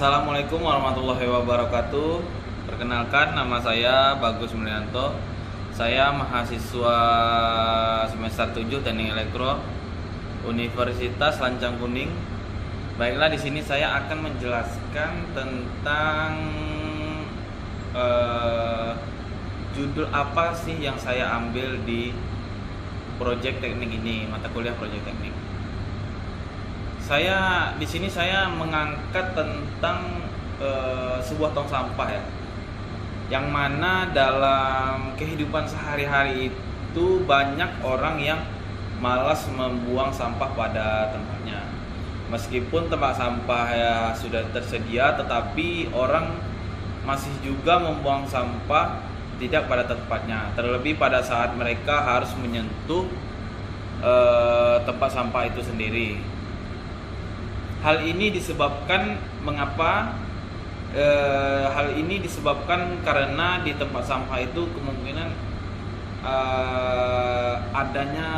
Assalamualaikum warahmatullahi wabarakatuh. Perkenalkan, nama saya Bagus Mulyanto. Saya mahasiswa semester 7 Teknik Elektro Universitas Lancang Kuning. Baiklah, di sini saya akan menjelaskan tentang judul apa sih yang saya ambil di proyek teknik ini, mata kuliah proyek teknik. Di sini saya mengangkat tentang sebuah tong sampah ya, yang mana dalam kehidupan sehari-hari itu banyak orang yang malas membuang sampah pada tempatnya. Meskipun tempat sampah ya sudah tersedia, tetapi orang masih juga membuang sampah tidak pada tempatnya. Terlebih pada saat mereka harus menyentuh tempat sampah itu sendiri. Hal ini disebabkan mengapa? Hal ini disebabkan karena di tempat sampah itu kemungkinan adanya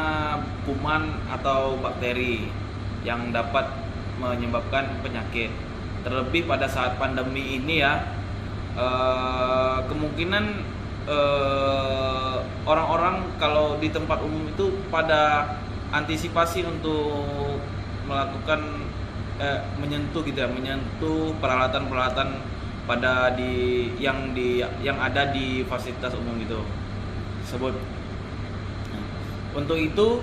kuman atau bakteri yang dapat menyebabkan penyakit. Terlebih pada saat pandemi ini ya, kemungkinan orang-orang kalau di tempat umum itu pada antisipasi untuk melakukan menyentuh peralatan-peralatan pada yang ada di fasilitas umum itu tersebut. Untuk itu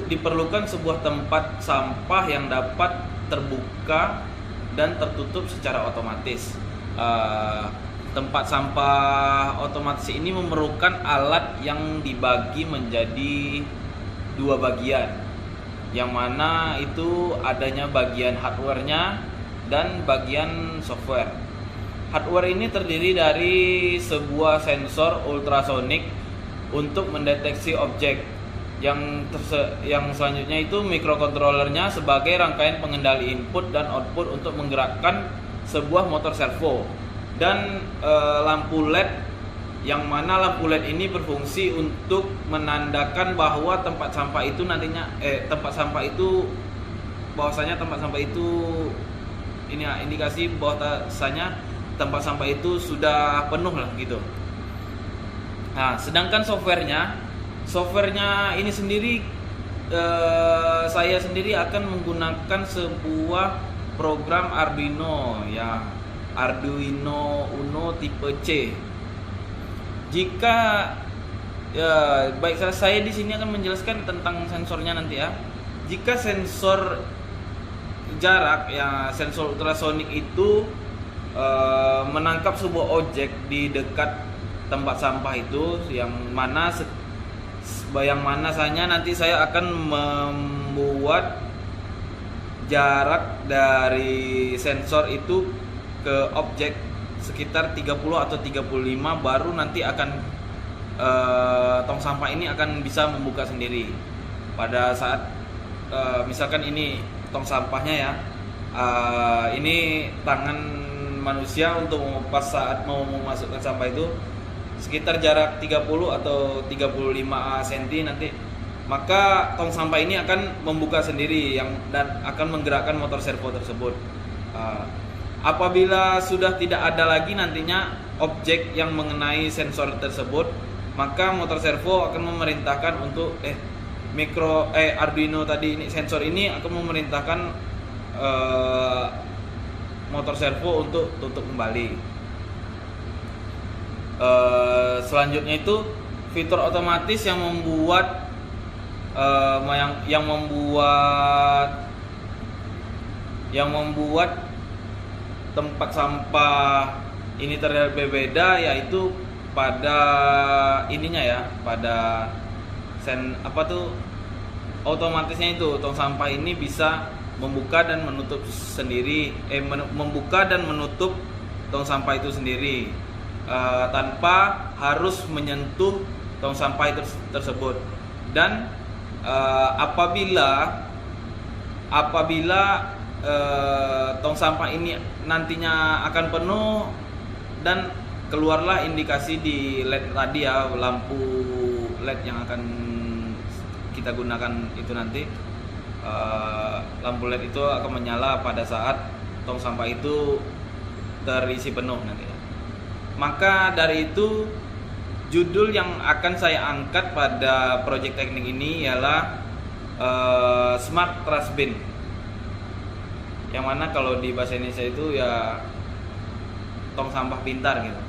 diperlukan sebuah tempat sampah yang dapat terbuka dan tertutup secara otomatis. Tempat sampah otomatis ini memerlukan alat yang dibagi menjadi dua bagian, yang mana itu adanya bagian hardware-nya dan bagian software. Hardware ini terdiri dari sebuah sensor ultrasonik untuk mendeteksi objek. Yang selanjutnya itu mikrokontrolernya sebagai rangkaian pengendali input dan output untuk menggerakkan sebuah motor servo, dan lampu LED, yang mana lampu LED ini berfungsi untuk menandakan bahwa tempat sampah itu ini ya, indikasi bahwasanya tempat sampah itu sudah penuh lah gitu. Nah, sedangkan softwarenya ini sendiri, saya sendiri akan menggunakan sebuah program Arduino ya, Arduino Uno tipe C. Saya di sini akan menjelaskan tentang sensornya nanti ya. Jika sensor jarak ya, sensor ultrasonik itu menangkap sebuah objek di dekat tempat sampah itu, yang mana nanti saya akan membuat jarak dari sensor itu ke objek sekitar 30 atau 35, baru nanti akan tong sampah ini akan bisa membuka sendiri. Pada saat misalkan ini tong sampahnya ya, ini tangan manusia untuk mengepas saat mau memasukkan sampah itu sekitar jarak 30 atau 35 cm nanti, maka tong sampah ini akan membuka sendiri dan akan menggerakkan motor servo tersebut. Apabila sudah tidak ada lagi nantinya objek yang mengenai sensor tersebut, maka motor servo akan memerintahkan untuk Arduino tadi ini, sensor ini akan memerintahkan motor servo untuk tutup kembali. Selanjutnya itu fitur otomatis yang membuat tempat sampah ini terlihat berbeda, yaitu pada ininya ya, pada otomatisnya itu tong sampah ini bisa membuka dan menutup sendiri, membuka dan menutup tong sampah itu sendiri tanpa harus menyentuh tong sampah tersebut. Dan apabila tong sampah ini nantinya akan penuh dan keluarlah indikasi di LED tadi ya, lampu LED yang akan kita gunakan itu nanti, lampu LED itu akan menyala pada saat tong sampah itu terisi penuh nanti. Maka dari itu judul yang akan saya angkat pada proyek teknik ini ialah Smart Trash Bin. Yang mana kalau di bahasa Indonesia itu ya tong sampah pintar gitu.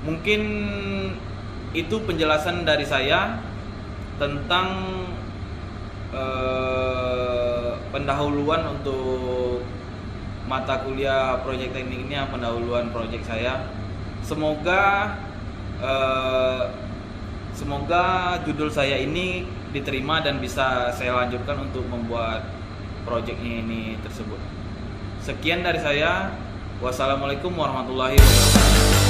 Mungkin itu penjelasan dari saya tentang pendahuluan untuk mata kuliah proyek teknik ini, pendahuluan proyek saya. Semoga judul saya ini diterima dan bisa saya lanjutkan untuk membuat proyeknya ini tersebut. Sekian dari saya. Wassalamualaikum warahmatullahi wabarakatuh.